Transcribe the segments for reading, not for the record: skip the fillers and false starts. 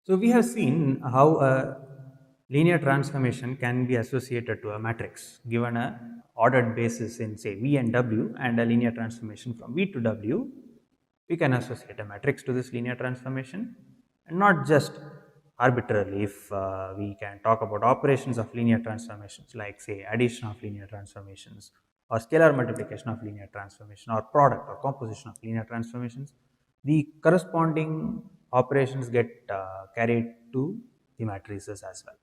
So we have seen how a linear transformation can be associated to a matrix given a ordered basis in say V and W and a linear transformation from V to W. We can associate a matrix to this linear transformation, and not just arbitrarily. If we can talk about operations of linear transformations like say addition of linear transformations or scalar multiplication of linear transformation or product or composition of linear transformations, the corresponding operations get carried to the matrices as well.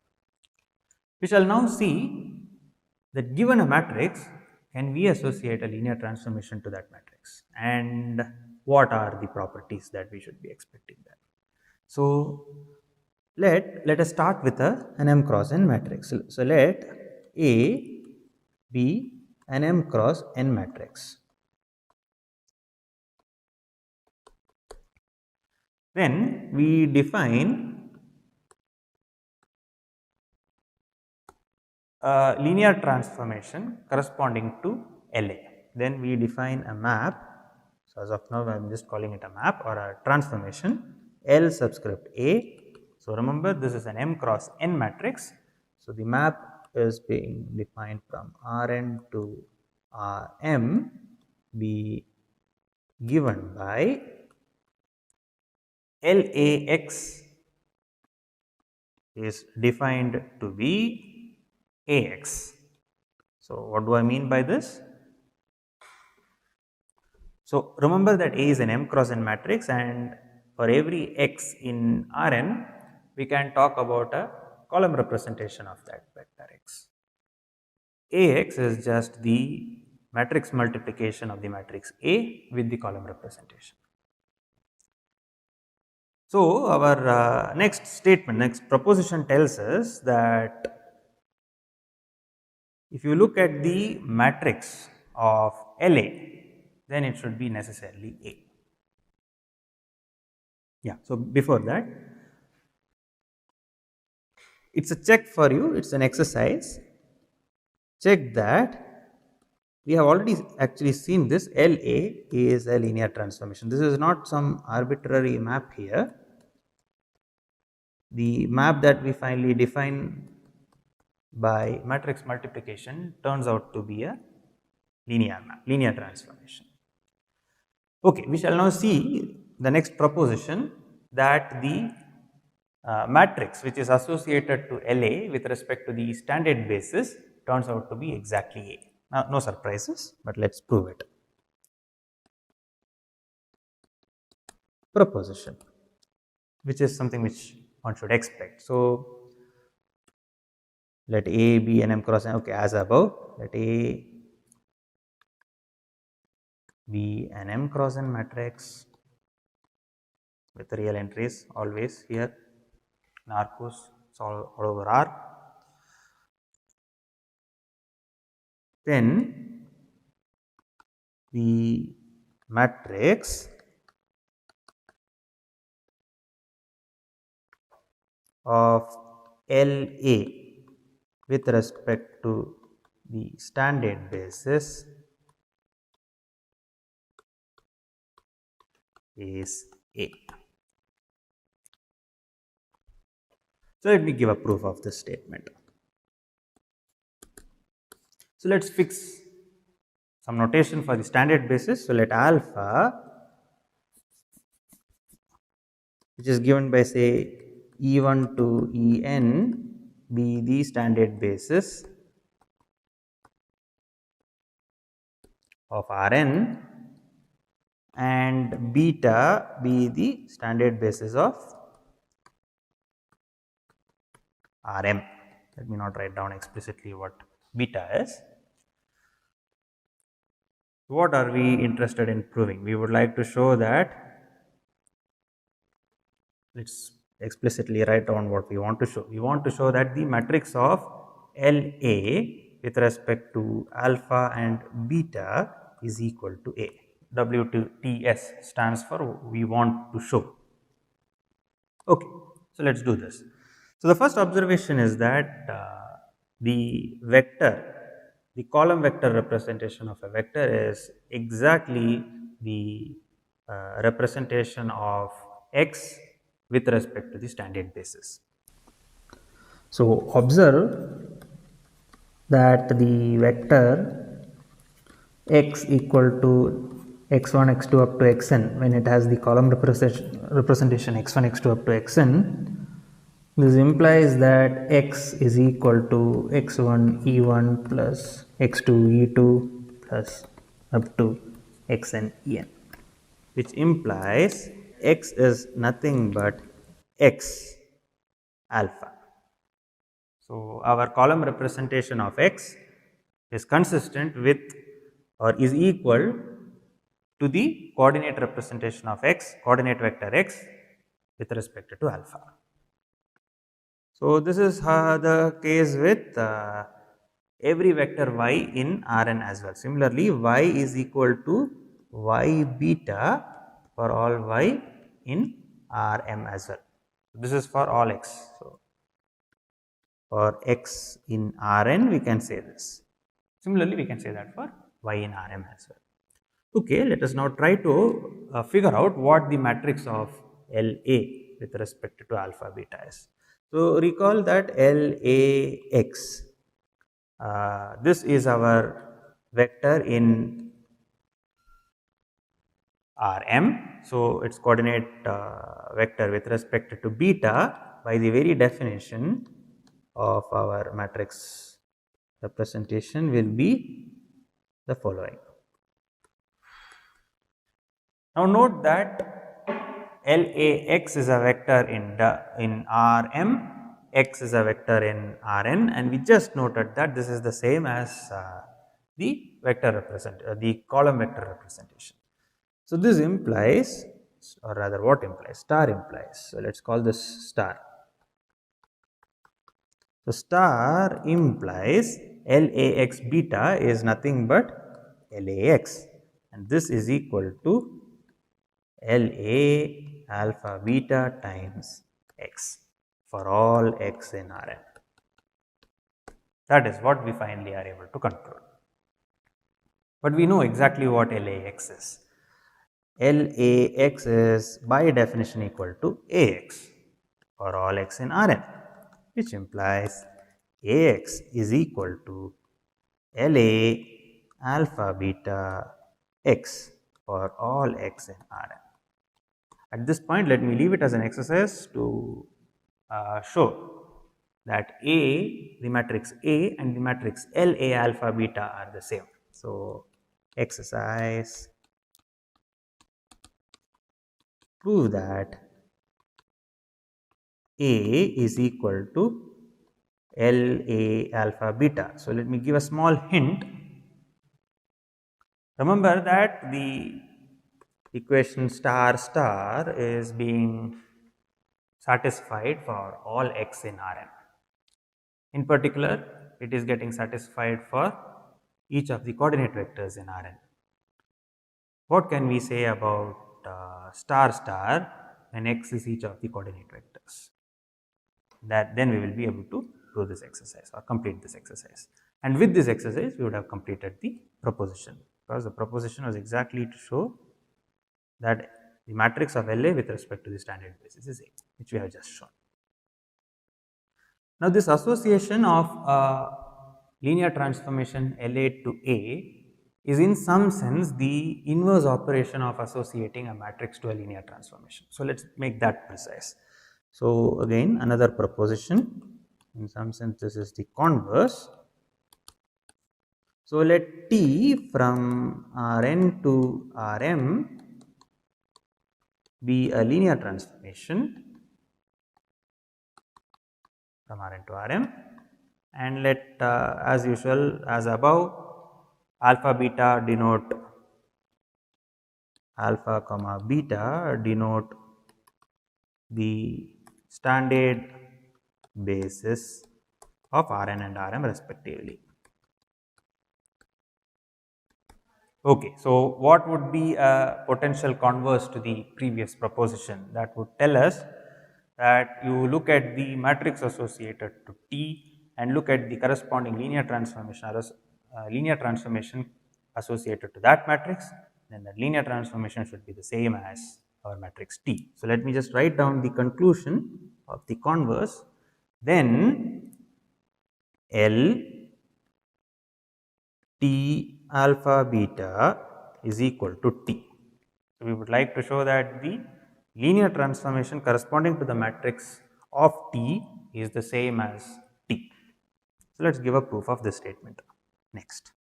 We shall now see that given a matrix, can we associate a linear transformation to that matrix, and what are the properties that we should be expecting there. So let us start with an M cross N matrix. So let A be an M cross N matrix. Then we define a linear transformation corresponding to LA. Then we define a map. So as of now I am just calling it a map or a transformation L subscript A. So remember, this is an M cross N matrix. So the map is being defined from Rn to Rm be given by LAX is defined to be AX. So what do I mean by this? So remember that A is an M cross N matrix, and for every X in Rn, we can talk about a column representation of that vector X. AX is just the matrix multiplication of the matrix A with the column representation. So our next statement, next proposition tells us that if you look at the matrix of LA, then it should be necessarily A. Yeah, so before that, it's a check for you, it's an exercise. Check that we have already actually seen this LA is a linear transformation. This is not some arbitrary map here. The map that we finally define by matrix multiplication turns out to be a linear map, linear transformation. Okay, we shall now see the next proposition that the matrix which is associated to LA with respect to the standard basis turns out to be exactly A. Now, no surprises, but let us prove it. Proposition, which is something which one should expect. So, let A be an M cross N, okay, as above, let A be an M cross N matrix with real entries always here in R course, it's all over R. Then the matrix of LA with respect to the standard basis is A. So let me give a proof of this statement. So let us fix some notation for the standard basis. So let alpha, which is given by say E1 to En, be the standard basis of Rn, and beta be the standard basis of Rm. Let me not write down explicitly what beta is. What are we interested in proving? We would like to show that, let us explicitly write down what we want to show. We want to show that the matrix of LA with respect to alpha and beta is equal to A. W2TS stands for we want to show. Okay, so let us do this. So the first observation is that the vector, the column vector representation of a vector is exactly the representation of X with respect to the standard basis. So observe that the vector x equal to x1 x2 up to xn, when it has the column representation x1 x2 up to xn, this implies that x is equal to x1 e1 plus x2 e2 plus up to xn en, which implies x is nothing but x alpha. So our column representation of x is consistent with or is equal to the coordinate representation of x, coordinate vector x, with respect to alpha. So this is the case with every vector y in Rn as well. Similarly, y is equal to y beta for all y in Rm as well. This is for all x. So for x in Rn, we can say this. Similarly, we can say that for y in Rm as well. Okay, let us now try to figure out what the matrix of La with respect to alpha beta is. So recall that LAX, this is our vector in Rm. So its coordinate vector with respect to beta, by the very definition of our matrix representation, will be the following. Now note that LAX is a vector in Rm, x is a vector in Rn, and we just noted that this is the same as the column vector representation. So this implies, or rather what implies? Star implies. So let's call this star. So star implies LAX beta is nothing but LAX, and this is equal to LA alpha beta times x for all x in Rn. That is what we finally are able to conclude. But we know exactly what LAX is. LAX is by definition equal to AX for all x in Rn, which implies AX is equal to LA alpha beta x for all x in Rn. At this point, let me leave it as an exercise to show that the matrix A and the matrix LA alpha beta are the same. So, exercise, prove that A is equal to LA alpha beta. So, let me give a small hint. Remember that the equation star star is being satisfied for all x in Rn. In particular, it is getting satisfied for each of the coordinate vectors in Rn. What can we say about star star when x is each of the coordinate vectors? That then we will be able to do this exercise or complete this exercise. And with this exercise, we would have completed the proposition, because the proposition was exactly to show that the matrix of La with respect to the standard basis is A, which we have just shown. Now, this association of linear transformation La to A is in some sense the inverse operation of associating a matrix to a linear transformation. So, let us make that precise. So, again another proposition, in some sense this is the converse. So, let T from Rn to Rm be a linear transformation from Rn to Rm, and let as usual as above, alpha beta denote alpha comma beta denote the standard basis of Rn and Rm respectively. Okay, so what would be a potential converse to the previous proposition? That would tell us that you look at the matrix associated to T and look at the corresponding linear transformation associated to that matrix, then the linear transformation should be the same as our matrix T. So, let me just write down the conclusion of the converse. Then L T alpha beta is equal to T. So, we would like to show that the linear transformation corresponding to the matrix of T is the same as T. So, let us give a proof of this statement next.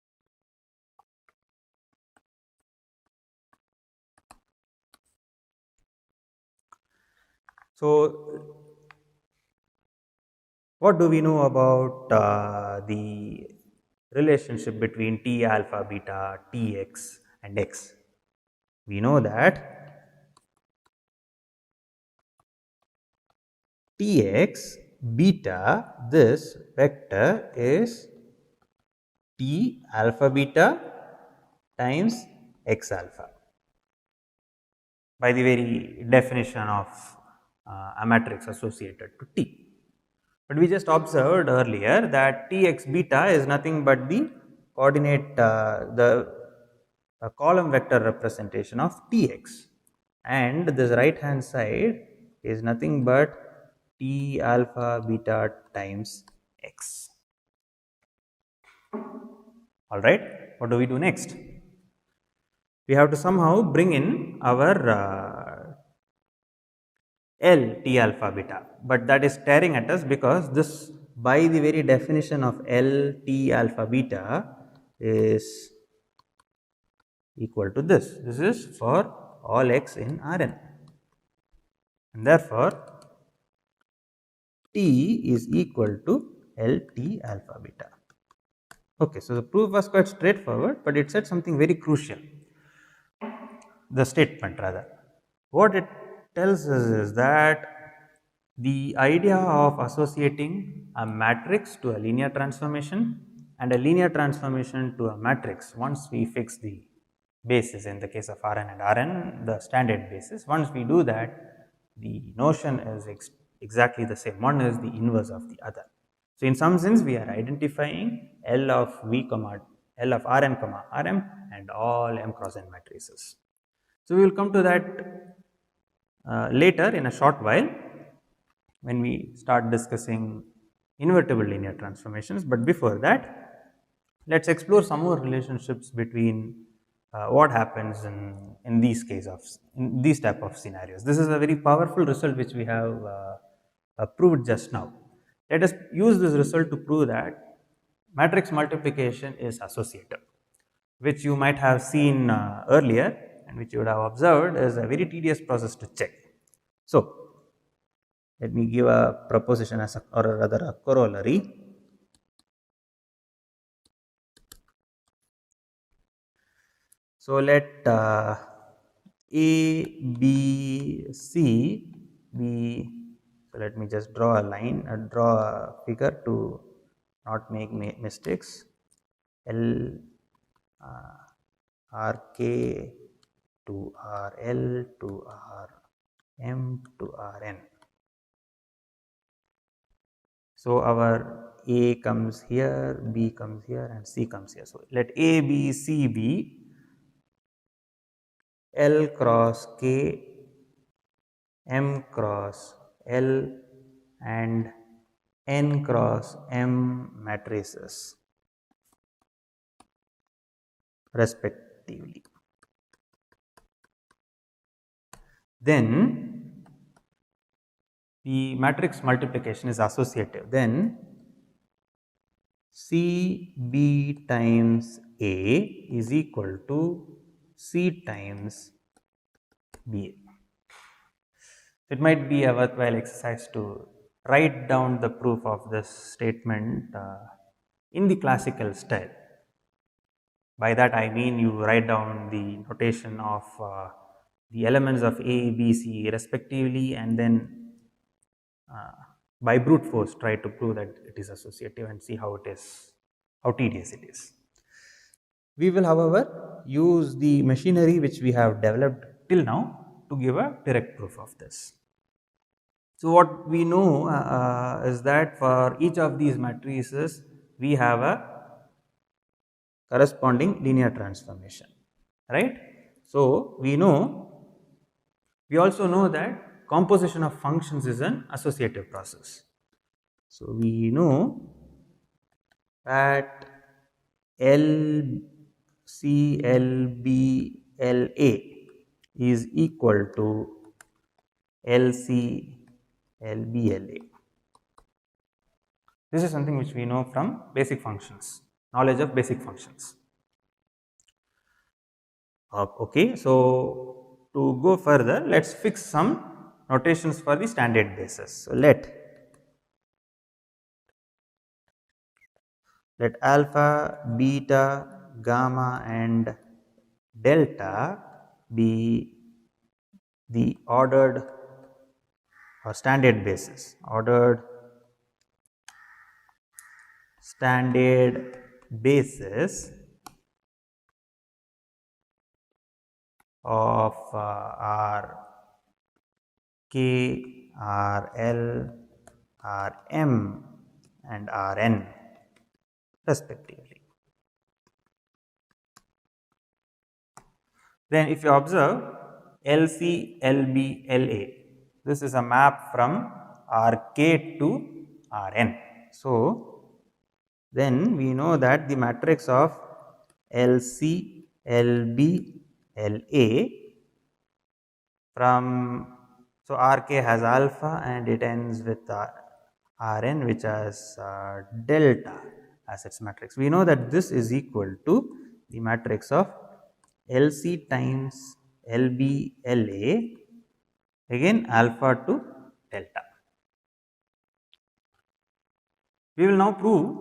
So, what do we know about the relationship between T alpha beta, Tx and x? We know that Tx beta, this vector is T alpha beta times x alpha by the very definition of a matrix associated to T. But we just observed earlier that Tx beta is nothing but the coordinate, the column vector representation of Tx, and this right hand side is nothing but T alpha beta times x. Alright, what do we do next? We have to somehow bring in our L T alpha beta, but that is staring at us because this, by the very definition of L T alpha beta, is equal to this. This is for all x in Rn, and therefore T is equal to L T alpha beta. Okay, so the proof was quite straightforward, but it said something very crucial. The statement rather, what it tells us is that the idea of associating a matrix to a linear transformation and a linear transformation to a matrix, once we fix the basis in the case of Rn and Rn, the standard basis, once we do that, the notion is exactly the same. One is the inverse of the other. So, in some sense we are identifying L of V comma L of Rn comma Rm and all m cross n matrices. So, we will come to that later in a short while when we start discussing invertible linear transformations, but before that let us explore some more relationships between what happens in these in these type of scenarios. This is a very powerful result which we have proved just now. Let us use this result to prove that matrix multiplication is associative, which you might have seen earlier and which you would have observed is a very tedious process to check. So, let me give a proposition as or rather a corollary. So, let A, B, C be, so let me just draw a line, draw a figure to not make mistakes. L Rk to Rl to Rm to Rn. So, our A comes here, B comes here and C comes here. So, let A, B, C be L cross K, M cross L and N cross M matrices respectively. Then the matrix multiplication is associative. Then CB times A is equal to C times BA. It might be a worthwhile exercise to write down the proof of this statement in the classical style. By that I mean you write down the notation of the elements of A, B, C respectively, and then by brute force try to prove that it is associative and see how tedious it is. We will, however, use the machinery which we have developed till now to give a direct proof of this. So, what we know is that for each of these matrices we have a corresponding linear transformation, right. So, we know We also know that composition of functions is an associative process. So, we know that L C L B L A is equal to L C L B L A. This is something which we know from basic functions, knowledge of basic functions. Okay, so to go further, let us fix some notations for the standard basis. So, let alpha, beta, gamma and delta be the ordered or standard basis, ordered standard basis of R K, R L, R M and R N respectively. Then if you observe L C, L B, L A, this is a map from R K to R N. So, then we know that the matrix of L C, L B, L A from, so R K has alpha and it ends with R N which has delta as its matrix. We know that this is equal to the matrix of L C times L B L A, again alpha to delta. We will now prove,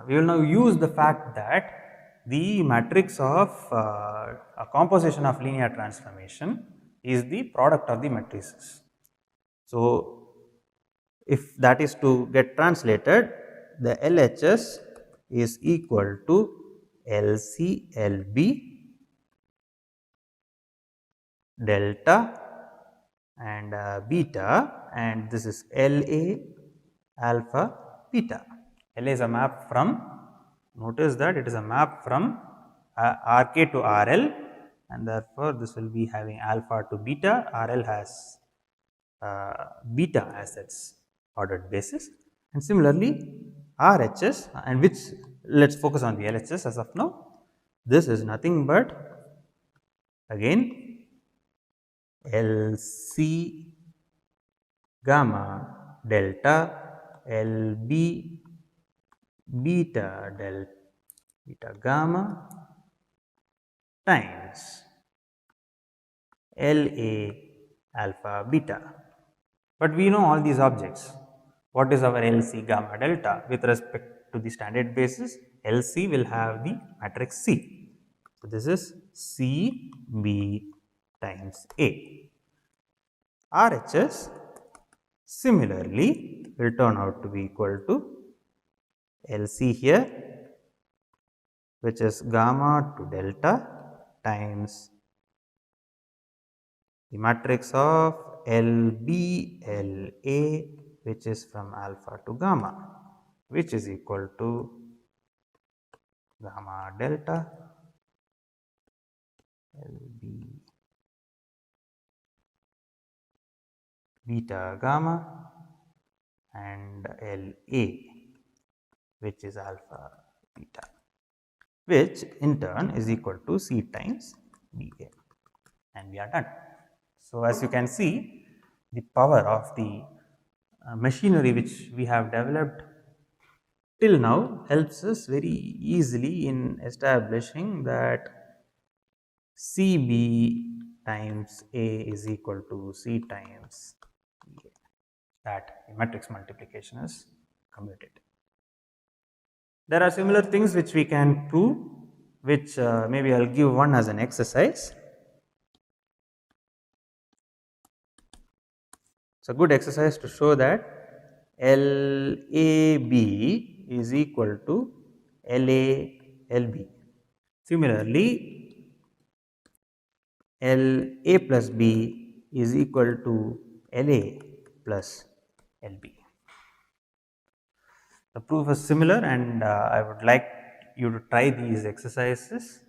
we will now use the fact that the matrix of a composition of linear transformation is the product of the matrices. So, if that is to get translated, the LHS is equal to LC LB delta and beta, and this is LA alpha beta. LA is a map from, notice that it is a map from RK to RL, and therefore, this will be having alpha to beta. RL has beta as its ordered basis, and similarly RHS, and which let us focus on the LHS as of now. This is nothing but again LC gamma delta LB beta beta gamma times LA alpha beta. But we know all these objects. What is our LC gamma delta with respect to the standard basis? LC will have the matrix C. So, this is C B times A. RHS similarly will turn out to be equal to LC here, which is gamma to delta times the matrix of LBLA, which is from alpha to gamma, which is equal to gamma delta LB beta gamma and LA, which is alpha beta, which in turn is equal to C times BA, and we are done. So, as you can see, the power of the machinery which we have developed till now helps us very easily in establishing that CB times A is equal to C times BA, that the matrix multiplication is commutative. There are similar things which we can prove, which maybe I will give one as an exercise. It is a good exercise to show that LAB is equal to LALB. Similarly, LA plus B is equal to LA plus LB. The proof is similar, and I would like you to try these exercises.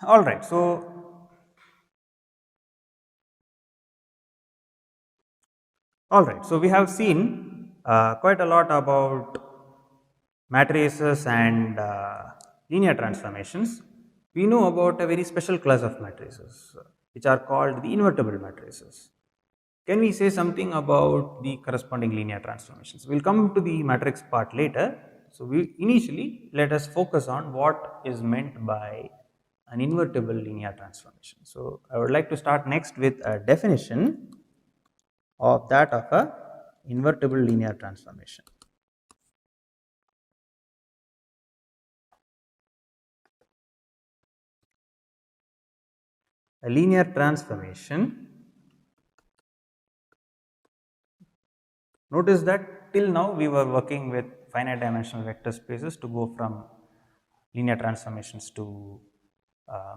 Alright, so we have seen quite a lot about matrices and linear transformations. We know about a very special class of matrices which are called the invertible matrices. Can we say something about the corresponding linear transformations? We will come to the matrix part later. So, we initially let us focus on what is meant by an invertible linear transformation. So, I would like to start next with a definition of that of a invertible linear transformation. A linear transformation, notice that till now we were working with finite dimensional vector spaces to go from linear transformations to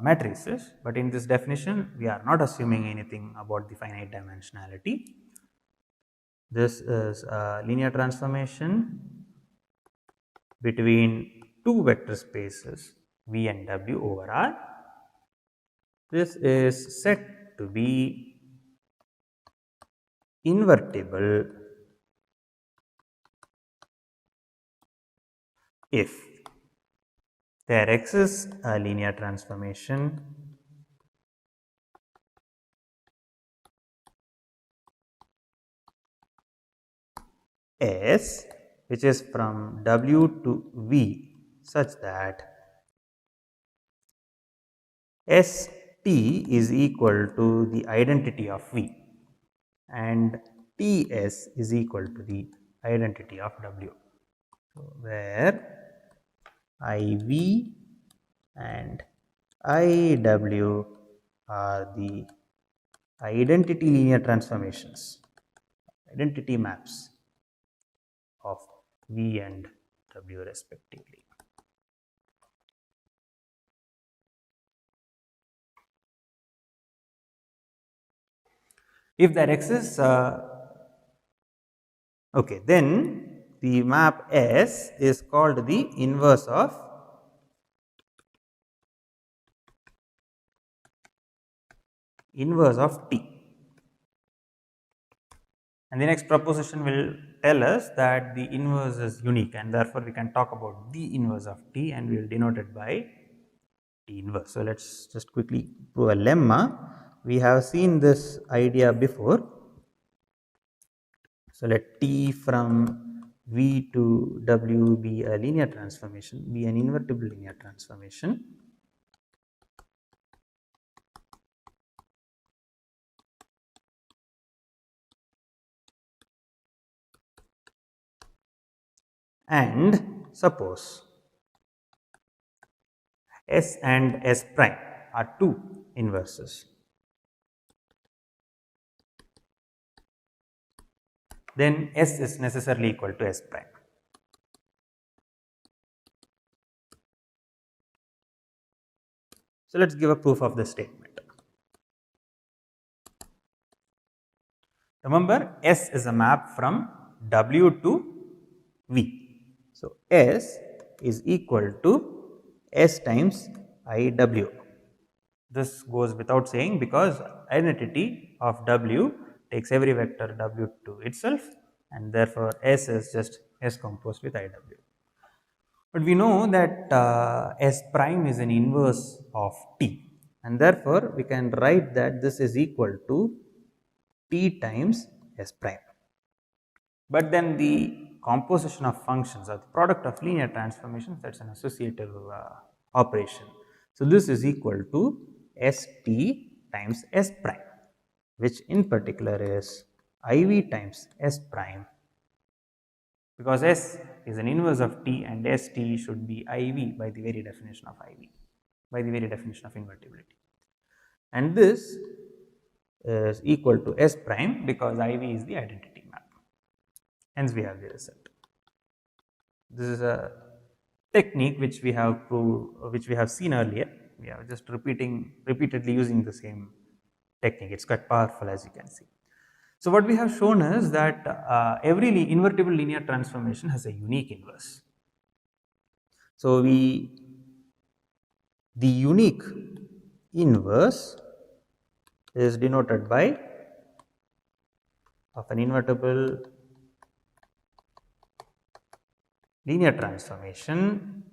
matrices, but in this definition we are not assuming anything about the finite dimensionality. This is a linear transformation between two vector spaces V and W over R. This is said to be invertible if there exists a linear transformation S which is from W to V such that ST is equal to the identity of V and TS is equal to the identity of W. So, where IV and IW are the identity linear transformations, identity maps of V and W respectively. If there exists, okay, then the map S is called the inverse of T. And the next proposition will tell us that the inverse is unique and therefore we can talk about the inverse of T and we will denote it by T inverse. So, let us just quickly prove a lemma. We have seen this idea before. So, let T from V to W be a linear transformation, be an invertible linear transformation. And suppose S and S prime are two inverses, then S is necessarily equal to S prime. So, let us give a proof of this statement. Remember, S is a map from W to V. So, S is equal to S times IW. This goes without saying because identity of W takes every vector W to itself and therefore, S is just S composed with IW. But we know that S prime is an inverse of T and therefore, we can write that this is equal to T times S prime. But then the composition of functions or the product of linear transformations, that is an associative operation. So, this is equal to ST times S prime, which in particular is IV times S prime, because S is an inverse of T and ST should be IV by the very definition of IV, by the very definition of invertibility. And this is equal to S prime because IV is the identity map. Hence, we have the result. This is a technique which we have proved, which we have seen earlier. We are just repeatedly using the same technique. It's quite powerful, as you can see. So, what we have shown is that every invertible linear transformation has a unique inverse. So, the unique inverse is denoted by of an invertible linear transformation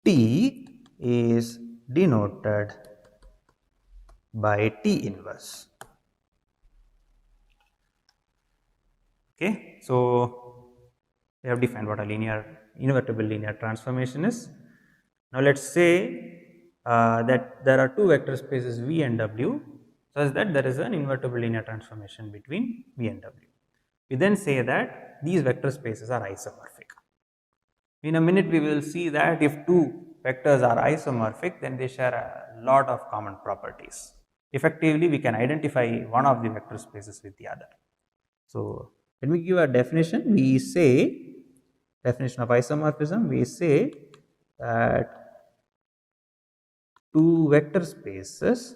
T is denoted by T inverse. Okay, so we have defined what a invertible linear transformation is. Now let us say that there are two vector spaces V and W such that there is an invertible linear transformation between V and W. We then say that these vector spaces are isomorphic. In a minute we will see that if two vectors are isomorphic, then they share a lot of common properties. Effectively, we can identify one of the vector spaces with the other. So, when we give a definition, we say, definition of isomorphism, we say that two vector spaces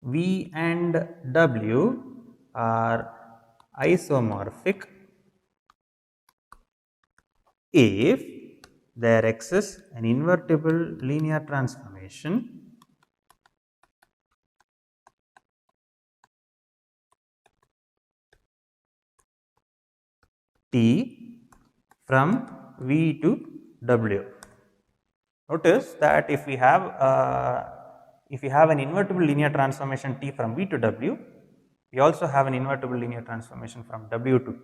V and W are isomorphic if there exists an invertible linear transformation T from V to W. Notice that if we have an invertible linear transformation T from V to W, we also have an invertible linear transformation from W to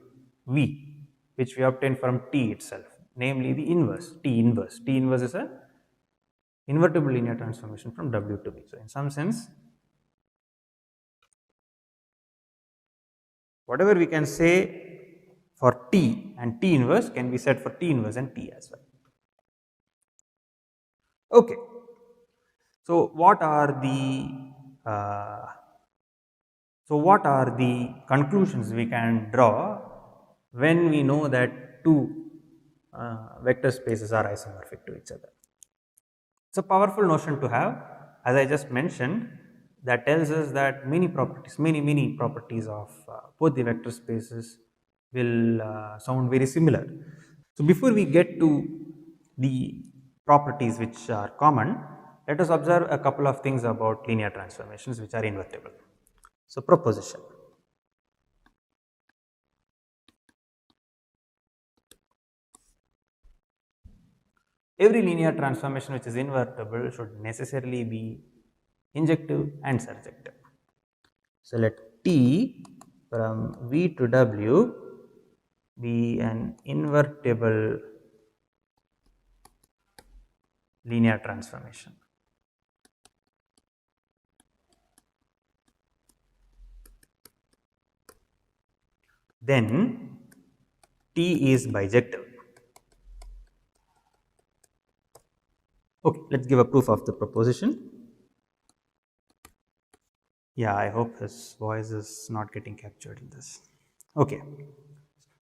V, which we obtain from T itself, namely the inverse, T inverse. T inverse is a invertible linear transformation from W to V. So, in some sense, whatever we can say for T and T inverse can be said for T inverse and T as well. Okay. So, what are the conclusions we can draw when we know that two vector spaces are isomorphic to each other? It's a powerful notion to have, as I just mentioned, that tells us that many properties of both the vector spaces will sound very similar. So, before we get to the properties which are common, let us observe a couple of things about linear transformations which are invertible. So, proposition. Every linear transformation which is invertible should necessarily be injective and surjective. So, let T from V to W be an invertible linear transformation. Then T is bijective. Okay, let us give a proof of the proposition. Yeah, I hope his voice is not getting captured in this. Okay,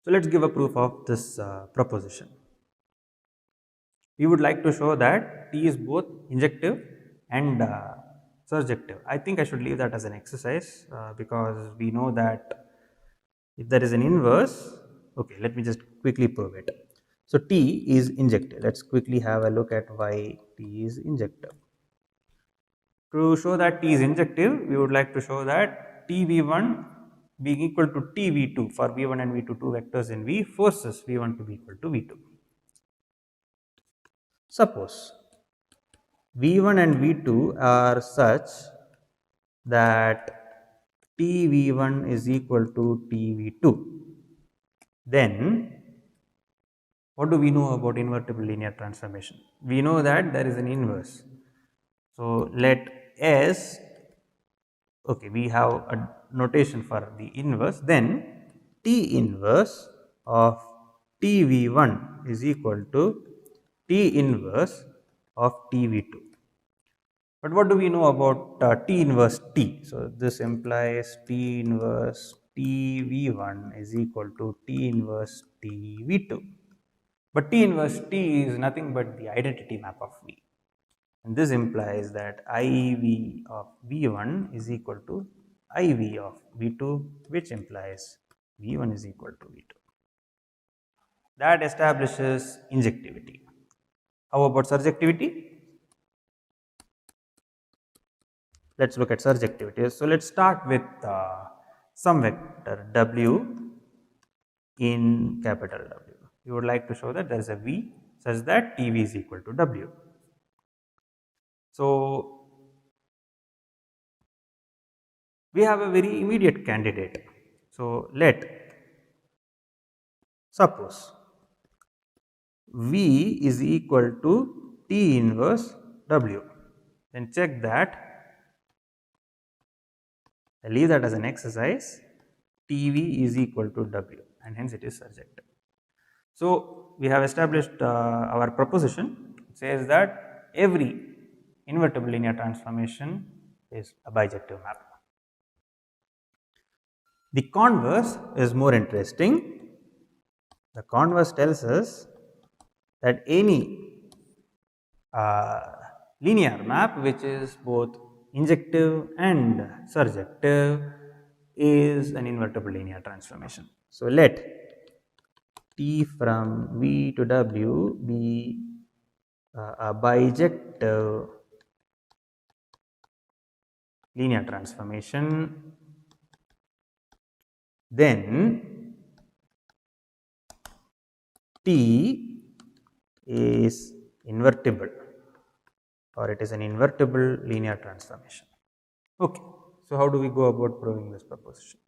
so let us give a proof of this proposition. We would like to show that T is both injective and surjective. I think I should leave that as an exercise because we know that if there is an inverse, okay, let me just quickly prove it. So, T is injective. Let us quickly have a look at why T is injective. To show that T is injective, we would like to show that TV1 being equal to TV2 for V1 and V2, two vectors in V, forces V1 to be equal to V2. Suppose V1 and V2 are such that TV1 is equal to TV2, then what do we know about invertible linear transformation? We know that there is an inverse. So, let S, okay, we have a notation for the inverse, then T inverse of TV1 is equal to T inverse of TV2. But what do we know about T inverse T? So, this implies T inverse TV1 is equal to T inverse TV2. But T inverse T is nothing but the identity map of V. And this implies that IV of V1 is equal to IV of V2, which implies V1 is equal to V2. that establishes injectivity. How about surjectivity? Let's look at surjectivity. So let's start with some vector w in capital W. You would like to show that there is a v such that TV is equal to W. So we have a very immediate candidate. So let suppose V is equal to T inverse W. Then check that, I leave that as an exercise, TV is equal to W and hence it is surjective. So we have established our proposition. It says that every invertible linear transformation is a bijective map. The converse is more interesting. The converse tells us that any linear map which is both injective and surjective is an invertible linear transformation. So let T from V to W be a bijective linear transformation, then T is invertible or it is an invertible linear transformation. Okay. So how do we go about proving this proposition?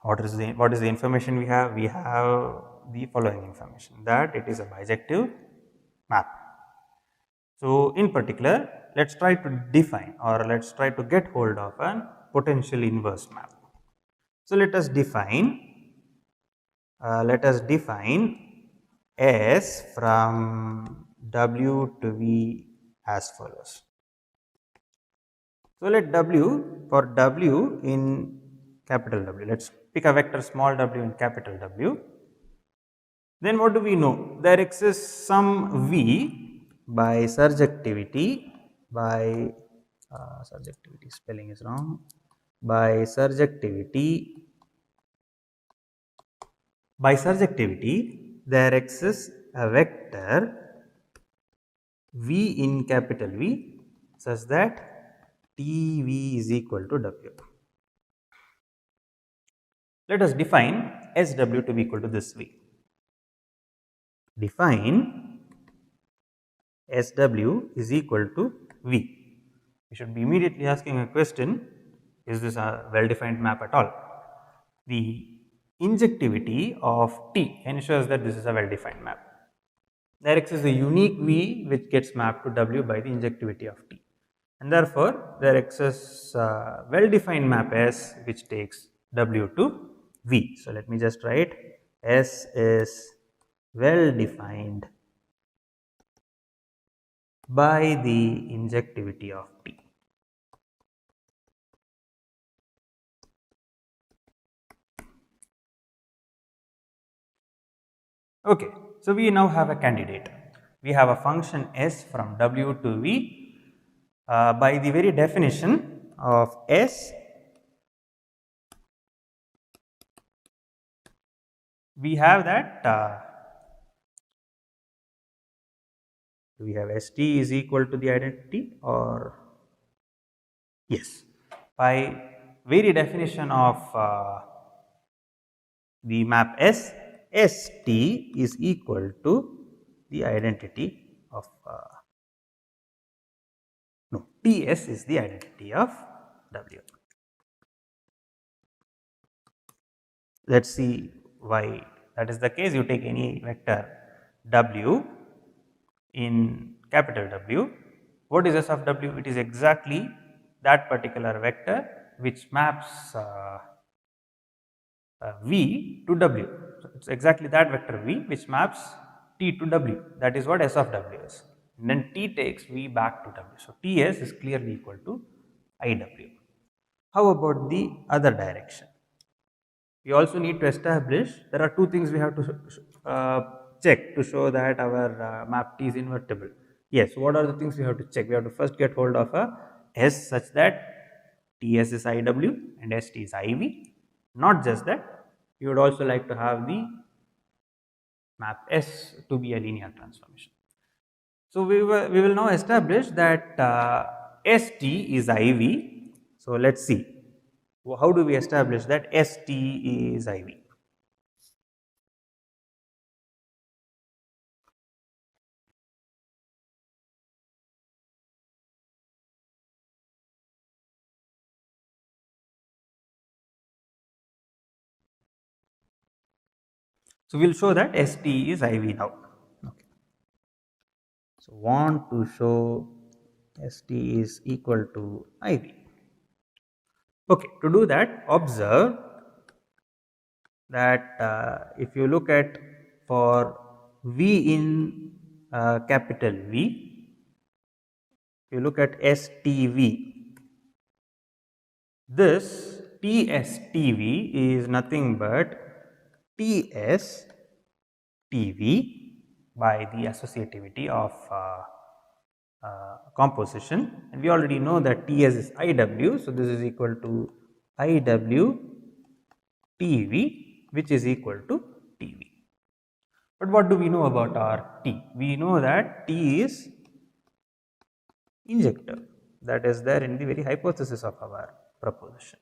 What is the information we have? We have the following information, that it is a bijective map. So in particular, let's try to define or let's try to get hold of a potential inverse map. So let us define S from W to V as follows. So let W, for W in capital W, let's pick a vector small w in capital W. Then what do we know? There exists some V by surjectivity, by surjectivity spelling is wrong, by surjectivity there exists a vector V in capital V such that TV is equal to W. Let us define SW to be equal to this V. Define SW is equal to V. We should be immediately asking a question, is this a well defined map at all? The injectivity of T ensures that this is a well defined map. There exists a unique V which gets mapped to W by the injectivity of T, and therefore there exists a well defined map S which takes W to V. So let me just write S is well defined by the injectivity of T. Okay, so we now have a candidate. We have a function S from W to V. By the very definition of S, we have that we have ST is equal to the identity, or yes, by very definition of the map S, ST is equal to the identity of no, TS is the identity of W. Let us see why that is the case. You take any vector W in capital W. What is S of W? It is exactly that particular vector which maps V to W. So, it is exactly that vector V which maps T to W, that is what S of W is. And then T takes V back to W. So, TS is clearly equal to IW. How about the other direction? We also need to establish, there are two things we have to check to show that our map T is invertible. Yes, what are the things we have to check? We have to first get hold of a S such that TS is IW and ST is IV. Not just that, you would also like to have the map S to be a linear transformation. So, we will now establish that ST is IV. So, let us see how do we establish that ST is IV. So, we will show that ST is IV now. Okay. So, want to show ST is equal to IV. Okay, to do that, observe that if you look at for V in capital V, if you look at STV, this TSTV is nothing but TSTV by the associativity of composition, and we already know that Ts is IW. So, this is equal to IW TV, which is equal to TV. But what do we know about our T? We know that T is injector, that is there in the very hypothesis of our proposition,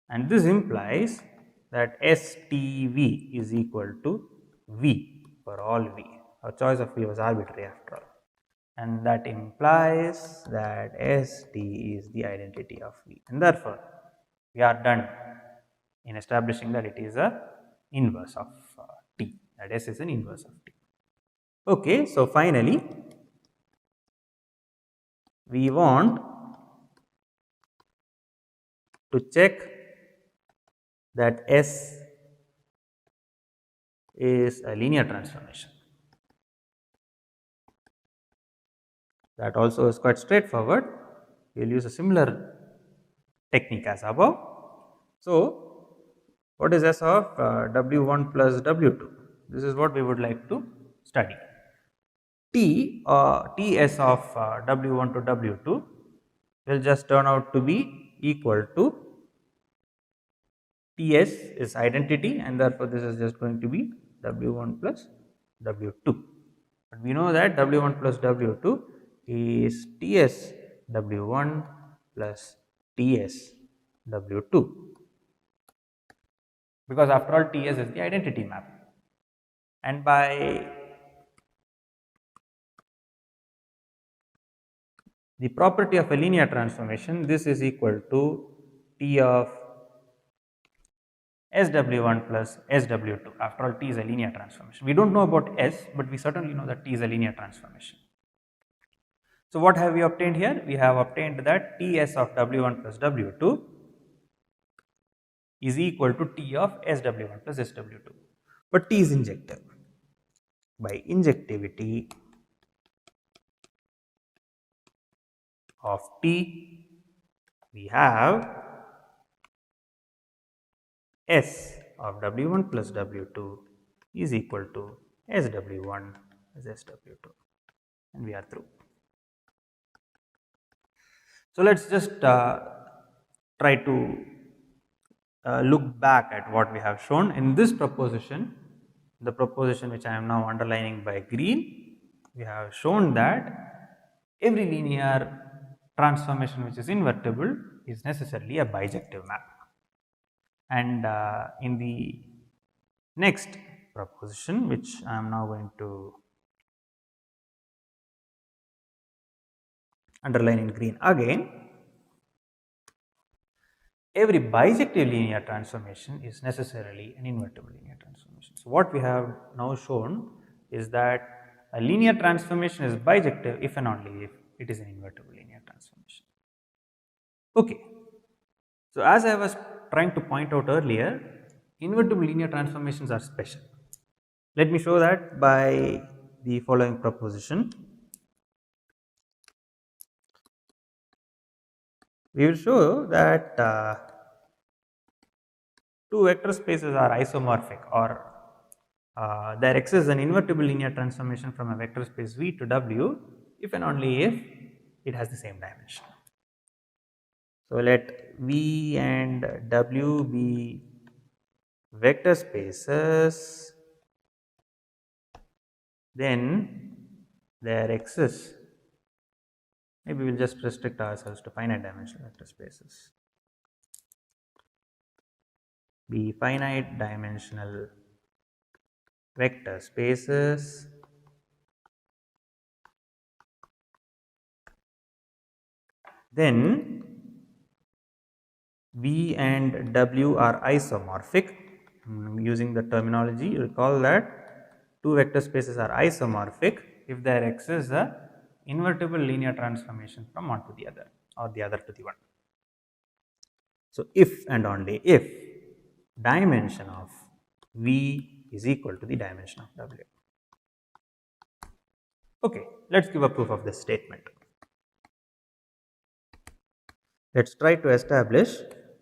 and this implies that STV is equal to V for all V. Our choice of V was arbitrary after all, and that implies that ST is the identity of V, and therefore we are done in establishing that it is a inverse of T, that S is an inverse of T. Okay, so finally we want to check that S is a linear transformation. That also is quite straightforward. We will use a similar technique as above. So, what is S of W1 plus W2? This is what we would like to study. Ts of W1 to W2 will just turn out to be equal to Ts is identity, and therefore this is just going to be W1 plus W2. But we know that W1 plus W2 is Ts W1 plus Ts W2, because after all Ts is the identity map, and by the property of a linear transformation, this is equal to T of SW1 plus SW2. After all, T is a linear transformation. We do not know about S, but we certainly know that T is a linear transformation. So, what have we obtained here? We have obtained that Ts of W1 plus W2 is equal to T of SW1 plus SW2, but T is injective. By injectivity of T, we have S of W1 plus W2 is equal to SW1 as SW2, and we are through. So, let us just try to look back at what we have shown in this proposition, the proposition which I am now underlining by green. We have shown that every linear transformation which is invertible is necessarily a bijective map, and in the next proposition, which I am now going to underline in green again, every bijective linear transformation is necessarily an invertible linear transformation. So, what we have now shown is that a linear transformation is bijective if and only if it is an invertible linear transformation. Okay. So, as I was trying to point out earlier, invertible linear transformations are special. Let me show that by the following proposition. We will show that two vector spaces are isomorphic, or there exists an invertible linear transformation from a vector space V to W if and only if it has the same dimension. So, let V and W be vector spaces, then their axis, maybe we will just restrict ourselves to finite dimensional vector spaces, be finite dimensional vector spaces, then V and W are isomorphic. Using the terminology, recall that two vector spaces are isomorphic if their X is a invertible linear transformation from one to the other or the other to the one. So, if and only if dimension of V is equal to the dimension of W. Okay, let us give a proof of this statement. Let us try to establish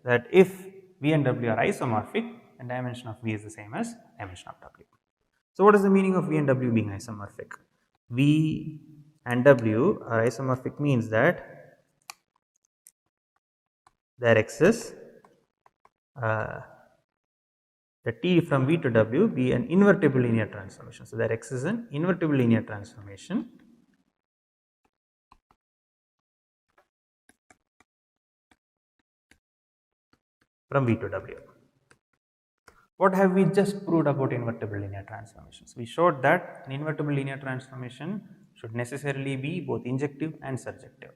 that if V and W are isomorphic, then dimension of V is the same as dimension of W. So, what is the meaning of V and W being isomorphic? V and W are isomorphic means that their axis, the T from V to W be an invertible linear transformation. So, their X is an invertible linear transformation from V to W. What have we just proved about invertible linear transformations? We showed that an invertible linear transformation should necessarily be both injective and surjective.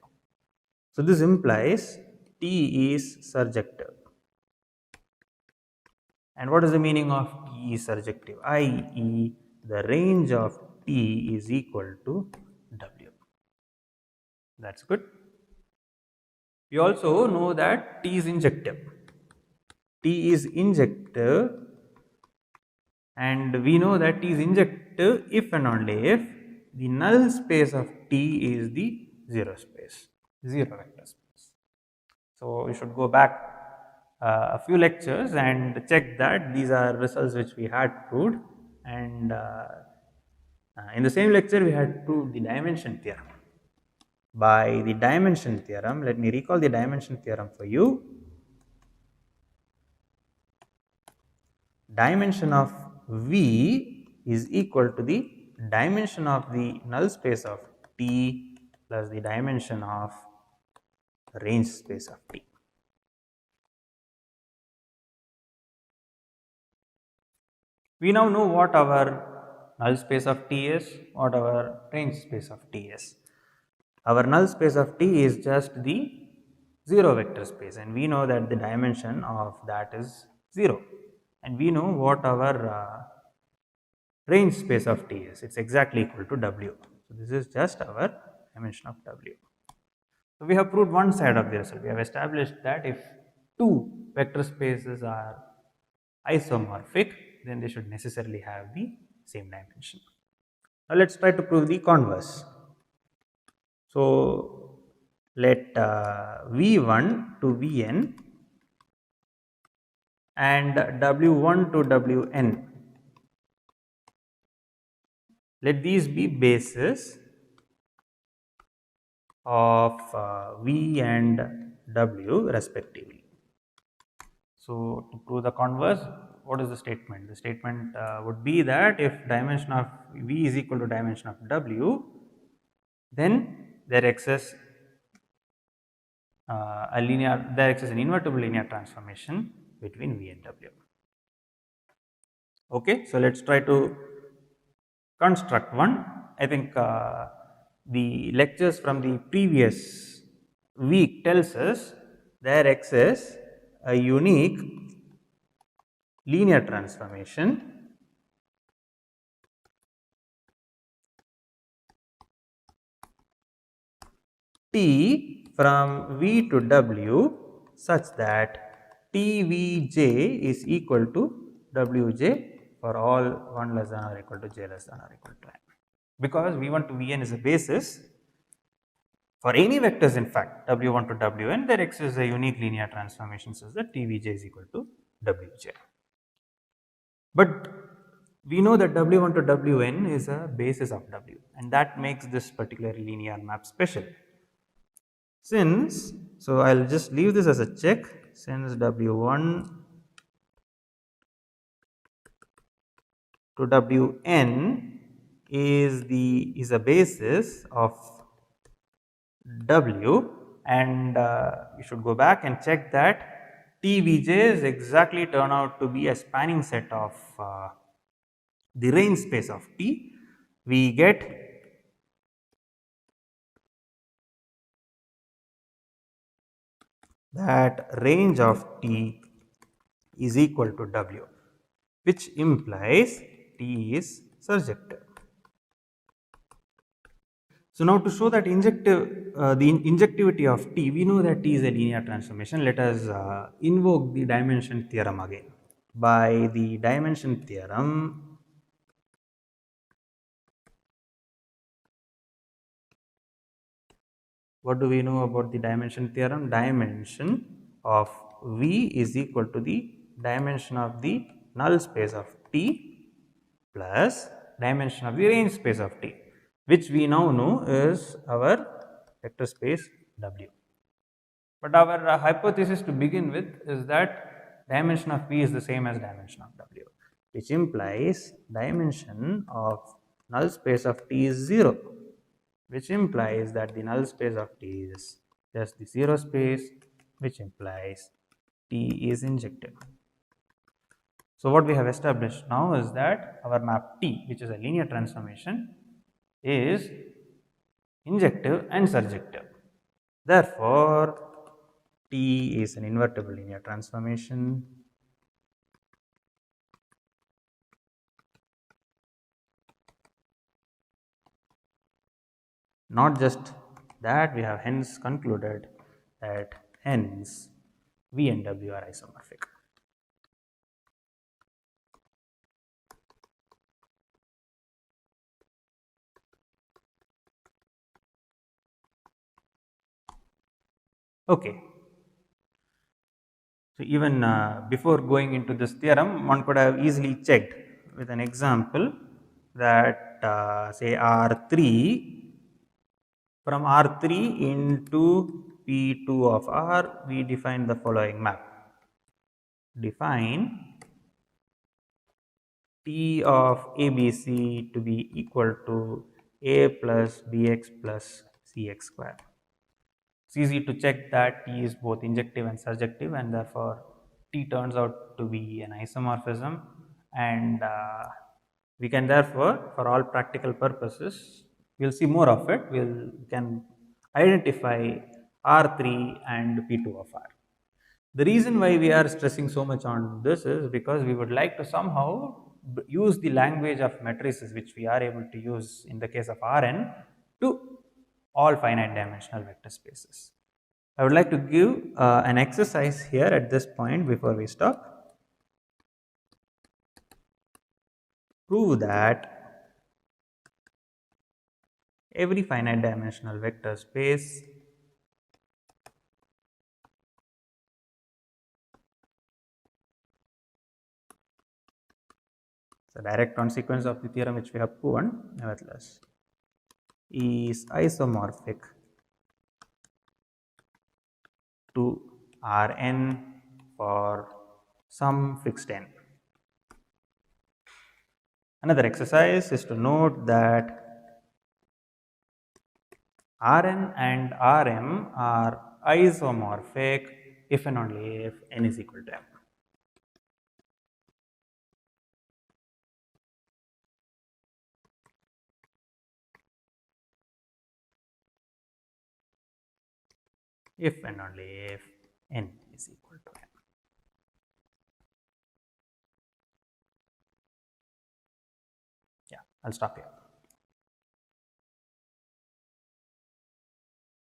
So, this implies T is surjective. And what is the meaning of T is surjective? I.e., the range of T is equal to W. That is good. We also know that T is injective. T is injective, and we know that T is injective if and only if the null space of T is the 0 space, 0 vector space. So, we should go back a few lectures and check that these are results which we had proved, and in the same lecture we had proved the dimension theorem. By the dimension theorem, let me recall the dimension theorem for you. Dimension of V is equal to the dimension of the null space of T plus the dimension of range space of T. We now know what our null space of T is, what our range space of T is. Our null space of T is just the 0 vector space, and we know that the dimension of that is 0, and we know what our range space of T is. It is exactly equal to W. So, this is just our dimension of W. So, we have proved one side of the result. We have established that if two vector spaces are isomorphic, then they should necessarily have the same dimension. Now, let us try to prove the converse. So, let V1 to Vn and W1 to Wn, let these be bases of V and W respectively. So, to prove the converse, what is the statement? The statement would be that if dimension of V is equal to dimension of W, then there exists an invertible linear transformation between V and W. Okay, so let us try to construct one. I think the lectures from the previous week tells us there exists a unique linear transformation T from V to W such that TVJ is equal to Wj for all 1 less than or equal to j less than or equal to n. Because V1 to Vn is a basis for any vectors, in fact W1 to Wn, there exists a unique linear transformation such that TVj is equal to Wj. But we know that W1 to Wn is a basis of W, and that makes this particular linear map special. Since So, I will just leave this as a check since W1 to Wn is a basis of W, and you should go back and check that TVJs exactly turn out to be a spanning set of the range space of T. We get that range of T is equal to W, which implies T is surjective. So, now to show that the injectivity of T, we know that T is a linear transformation. Let us invoke the dimension theorem again. By the dimension theorem, what do we know about the dimension theorem? Dimension of V is equal to the dimension of the null space of T plus dimension of the range space of T, which we now know is our vector space W. But our hypothesis to begin with is that dimension of V is the same as dimension of W, which implies dimension of null space of T is 0, which implies that the null space of T is just the 0 space, which implies T is injective. So, what we have established now is that our map T, which is a linear transformation, is injective and surjective. Therefore, T is an invertible linear transformation. Not just that, we have hence concluded that hence V and W are isomorphic. Okay. So, even before going into this theorem, one could have easily checked with an example that say R3, from R3 into P2 of R, we define the following map. Define T of ABC to be equal to A plus Bx plus Cx square. It's easy to check that T is both injective and surjective, and therefore T turns out to be an isomorphism, and we can therefore, for all practical purposes, we will see more of it. We can identify R3 and P2 of R. The reason why we are stressing so much on this is because we would like to somehow use the language of matrices which we are able to use in the case of Rn to all finite dimensional vector spaces. I would like to give an exercise here at this point before we stop. Prove that every finite dimensional vector space it's a direct consequence of the theorem which we have proven, nevertheless, is isomorphic to Rn for some fixed n. Another exercise is to note that Rn and Rm are isomorphic if and only if n is equal to m. If and only if n is equal to m. Yeah, I'll stop here.